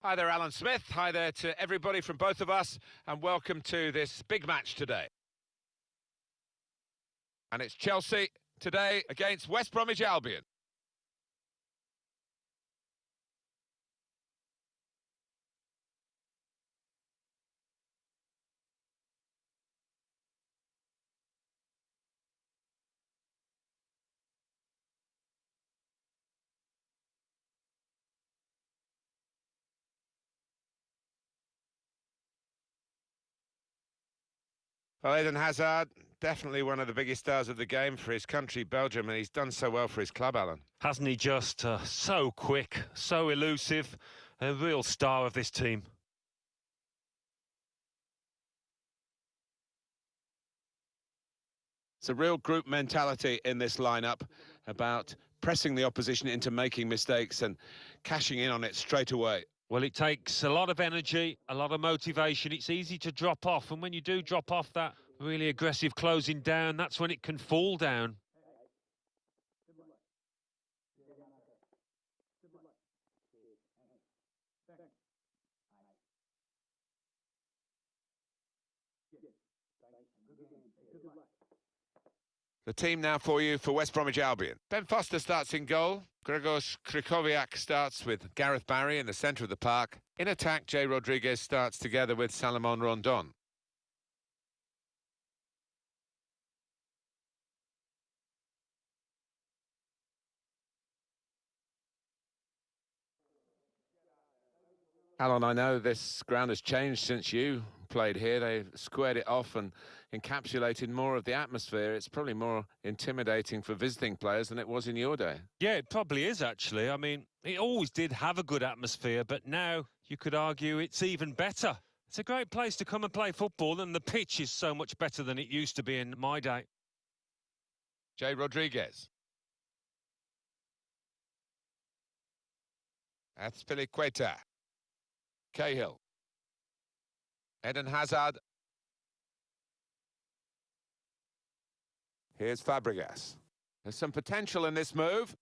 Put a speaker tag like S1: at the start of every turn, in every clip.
S1: Hi there, Alan Smith. Hi there to everybody from both of us, and welcome to this big match today. And it's Chelsea today against West Bromwich Albion. Well, Eden Hazard, definitely one of the biggest stars of the game for his country, Belgium, and he's done so well for his club, Alan.
S2: Hasn't he just? So quick, so elusive, a real star of this team.
S1: It's a real group mentality in this lineup about pressing the opposition into making mistakes and cashing in on it straight away.
S2: Well, it takes a lot of energy, a lot of motivation. It's easy to drop off, and when you do drop off that really aggressive closing down, that's when it can fall down.
S1: The team now for you for West Bromwich Albion. Ben Foster starts in goal. Grzegorz Krychowiak starts with Gareth Barry in the centre of the park. In attack, Jay Rodriguez starts together with Salomon Rondon. Alan, I know this ground has changed since you played here. They've squared it off and encapsulated more of the atmosphere. It's probably more intimidating for visiting players than it was in your day.
S2: Yeah, it probably is, actually. I mean, it always did have a good atmosphere, but now you could argue it's even better. It's a great place to come and play football, and the pitch is so much better than it used to be in my day.
S1: Jay Rodriguez. Azpilicueta. Cahill. Eden Hazard. Here's Fabregas. There's some potential in this move.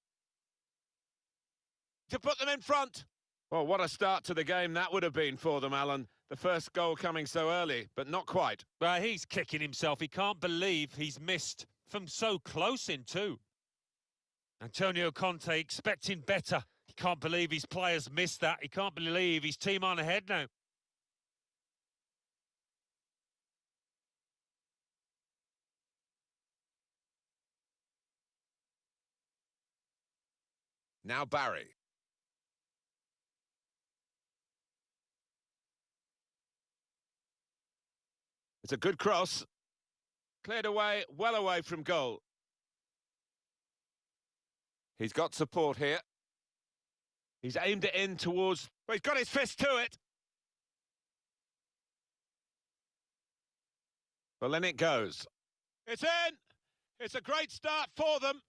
S1: To put them in front. Well, what a start to the game that would have been for them, Alan. The first goal coming so early, but not quite.
S2: Well, he's kicking himself. He can't believe he's missed from so close in too. Antonio Conte expecting better. He can't believe his players missed that. He can't believe his team on ahead now.
S1: Now Barry. It's a good cross. Cleared away, well away from goal. He's got support here. He's aimed it in towards... Well, he's got his fist to it. Well, in it goes. It's in! It's a great start for them.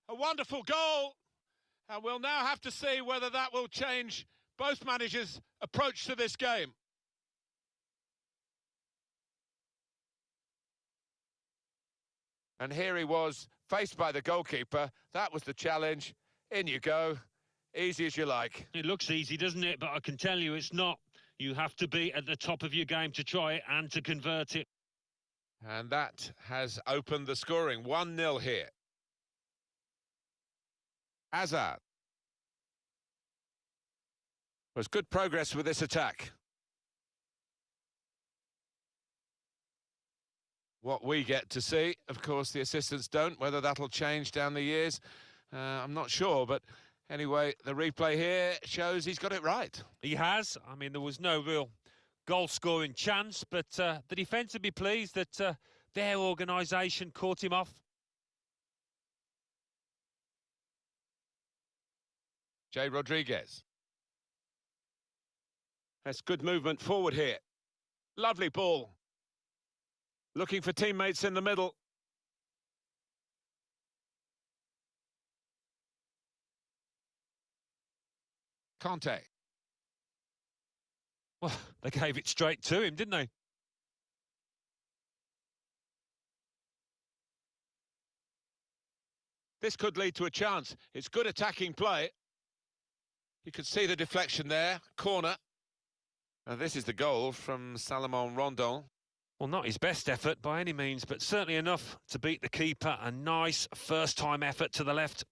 S1: A wonderful goal. And we'll now have to see whether that will change both managers' approach to this game. And here he was, faced by the goalkeeper. That was the challenge. In you go. Easy as you like.
S2: It looks easy, doesn't it? But I can tell you it's not. You have to be at the top of your game to try it and to convert it.
S1: And that has opened the scoring. 1-0 here. Hazard. Was good progress with this attack. What we get to see, of course, the assistants don't. Whether that'll change down the years, I'm not sure. But anyway, the replay here shows he's got it right.
S2: He has. I mean, there was no real goal-scoring chance, but the defence would be pleased that their organisation caught him off.
S1: Jay Rodriguez. That's good movement forward here. Lovely ball. Looking for teammates in the middle. Conte.
S2: Well, they gave it straight to him, didn't they?
S1: This could lead to a chance. It's good attacking play. You could see the deflection there. Corner. This is the goal from Salomon Rondon.
S2: Well, not his best effort by any means, but certainly enough to beat the keeper. A nice first-time effort to the left.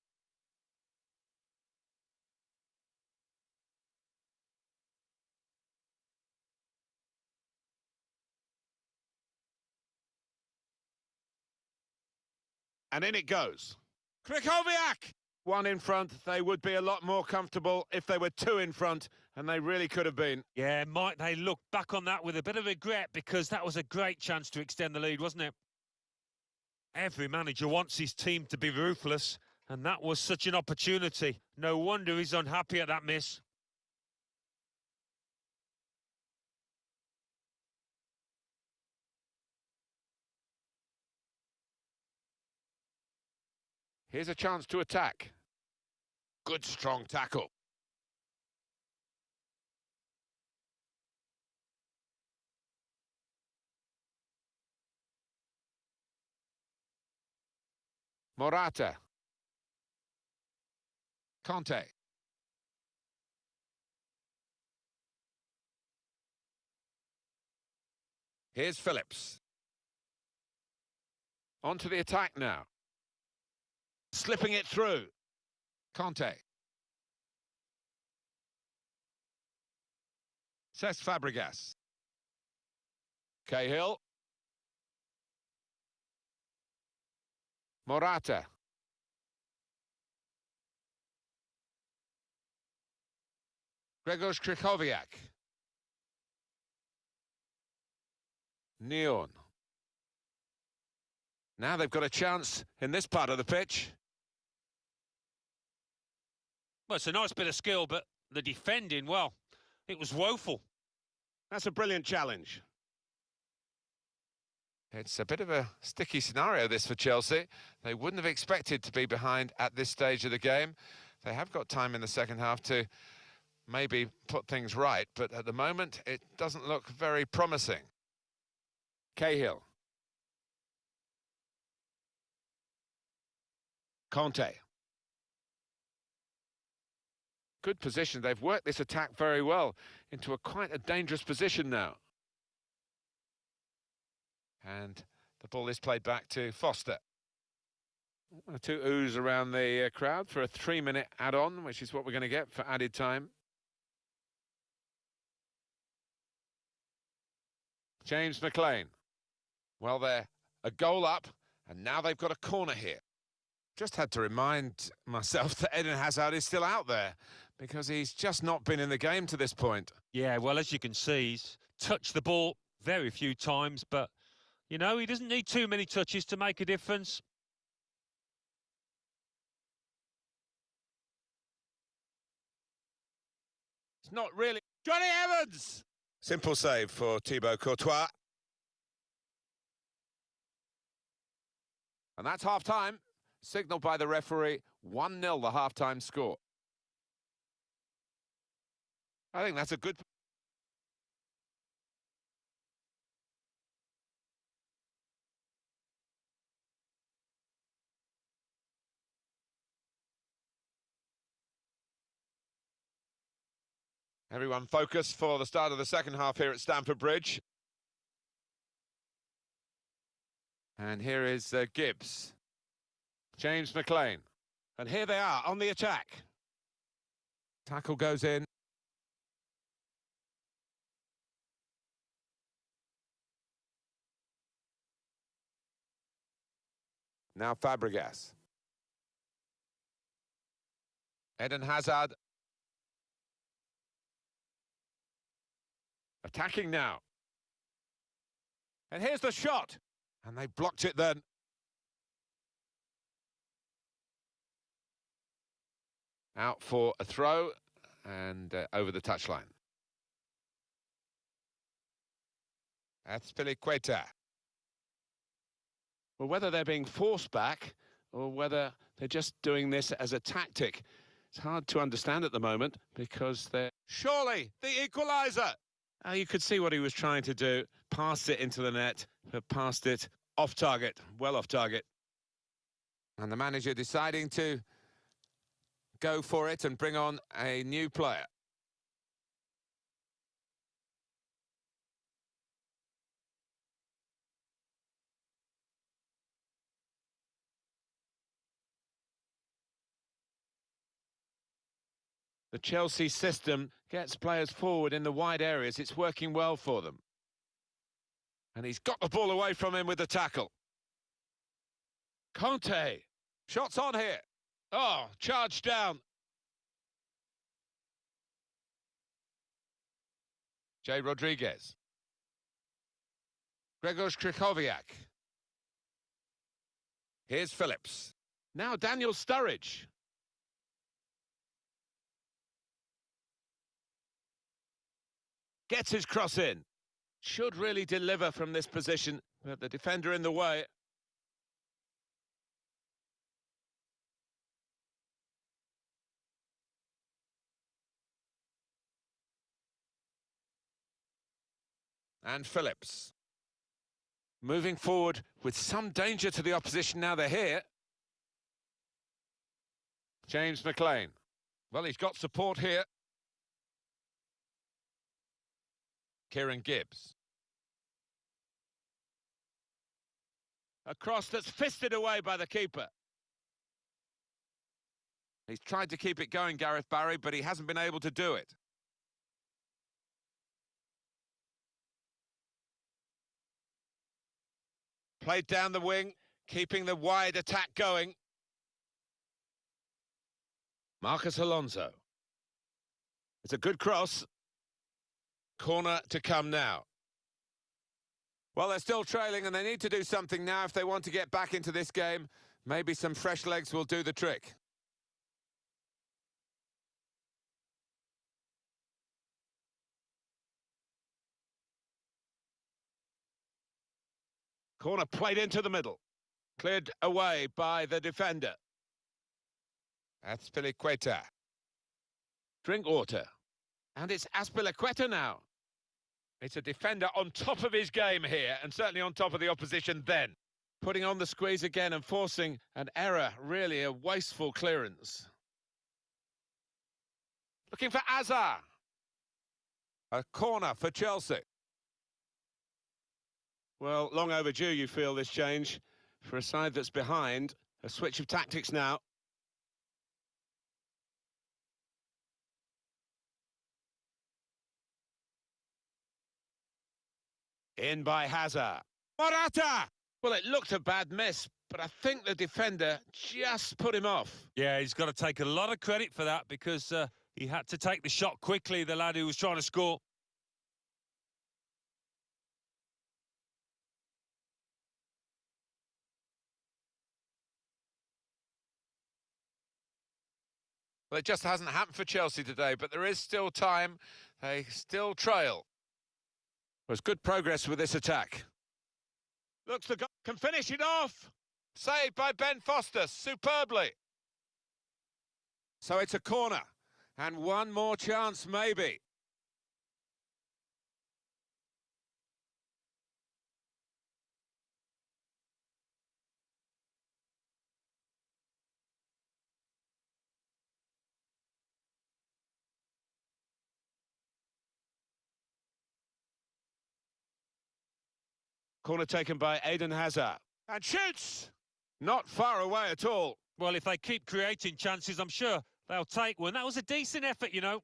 S1: And in it goes. Krychowiak! One in front. They would be a lot more comfortable if they were two in front, and they really could have been.
S2: Yeah, might they look back on that with a bit of regret, because that was a great chance to extend the lead, wasn't it? Every manager wants his team to be ruthless, and that was such an opportunity. No wonder he's unhappy at that miss.
S1: Here's a chance to attack. Good strong tackle. Morata. Conte. Here's Phillips. On to the attack now. Slipping it through. Conte. Cesc Fabregas. Cahill. Morata. Grzegorz Krychowiak. Neon. Now they've got a chance in this part of the pitch.
S2: Well, it's a nice bit of skill, but the defending, well, it was woeful.
S1: That's a brilliant challenge. It's a bit of a sticky scenario, this, for Chelsea. They wouldn't have expected to be behind at this stage of the game. They have got time in the second half to maybe put things right, but at the moment, it doesn't look very promising. Cahill. Conte. Good position. They've worked this attack very well into quite a dangerous position now. And the ball is played back to Foster. Two oohs around the crowd for a 3-minute add-on, which is what we're going to get for added time. James McLean. Well, they're a goal up, and now they've got a corner here. Just had to remind myself that Eden Hazard is still out there, because he's just not been in the game to this point.
S2: Yeah, well, as you can see, he's touched the ball very few times, but, you know, he doesn't need too many touches to make a difference.
S1: It's not really... Johnny Evans! Simple save for Thibaut Courtois. And that's half-time, signalled by the referee, 1-0 the half-time score. I think that's a good... Everyone focused for the start of the second half here at Stamford Bridge. And here is Gibbs. James McLean. And here they are on the attack. Tackle goes in. Now Fabregas. Eden Hazard. Attacking now. And here's the shot. And they blocked it then. Out for a throw and over the touchline. Azpilicueta. Well, whether they're being forced back or whether they're just doing this as a tactic, it's hard to understand at the moment, because they're... Surely the equaliser! You could see what he was trying to do. Passed it into the net, but passed it off target, well off target. And the manager deciding to go for it and bring on a new player. The Chelsea system gets players forward in the wide areas. It's working well for them. And he's got the ball away from him with the tackle. Conte. Shots on here. Oh, charged down. Jay Rodriguez. Grzegorz Krychowiak. Here's Phillips. Now Daniel Sturridge. Gets his cross in. Should really deliver from this position, but the defender in the way. And Phillips. Moving forward with some danger to the opposition now they're here. James McLean. Well, he's got support here. Kieran Gibbs. A cross that's fisted away by the keeper. He's tried to keep it going, Gareth Barry, but he hasn't been able to do it. Played down the wing, keeping the wide attack going. Marcus Alonso. It's a good cross. Corner to come now. Well, they're still trailing and they need to do something now if they want to get back into this game. Maybe some fresh legs will do the trick. Corner played into the middle. Cleared away by the defender. Azpilicueta. Drinkwater. And it's Azpilicueta now. It's a defender on top of his game here, and certainly on top of the opposition then. Putting on the squeeze again and forcing an error, really a wasteful clearance. Looking for Azar. A corner for Chelsea. Well, long overdue, you feel, this change. For a side that's behind, a switch of tactics now. In by Hazard. Morata! Well, it looked a bad miss, but I think the defender just put him off.
S2: Yeah, he's got to take a lot of credit for that because he had to take the shot quickly, the lad who was trying to score.
S1: Well, it just hasn't happened for Chelsea today, but there is still time. They still trail. There's good progress with this attack. Looks the guy can finish it off. Saved by Ben Foster superbly. So it's a corner. And one more chance, maybe. Corner taken by Eden Hazard. And shoots! Not far away at all.
S2: Well, if they keep creating chances, I'm sure they'll take one. That was a decent effort, you know.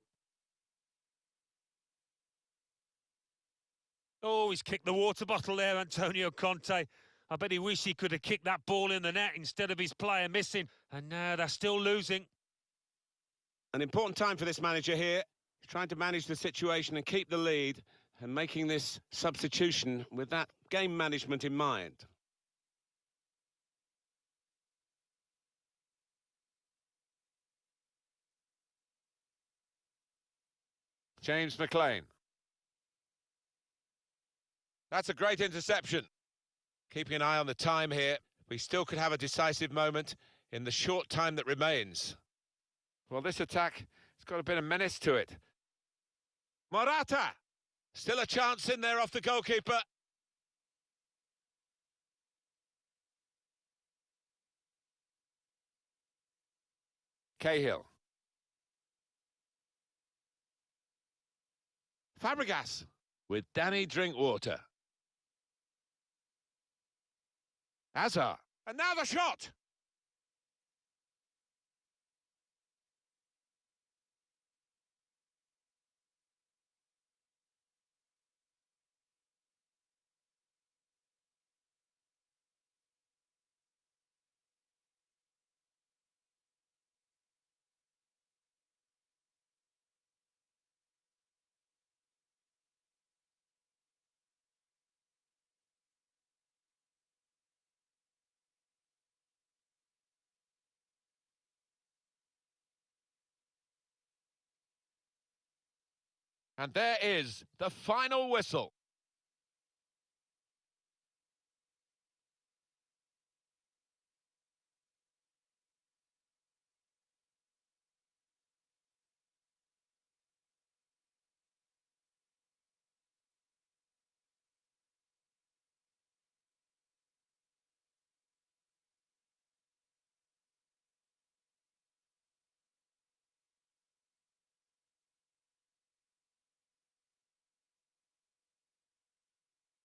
S2: Oh, he's kicked the water bottle there, Antonio Conte. I bet he wished he could have kicked that ball in the net instead of his player missing. And now they're still losing.
S1: An important time for this manager here. He's trying to manage the situation and keep the lead, and making this substitution with that game management in mind. James McLean. That's a great interception. Keeping an eye on the time here. We still could have a decisive moment in the short time that remains. Well, this attack has got a bit of menace to it. Morata! Still a chance in there off the goalkeeper. Cahill. Fabregas with Danny Drinkwater. Hazard. And now the shot! And there is the final whistle.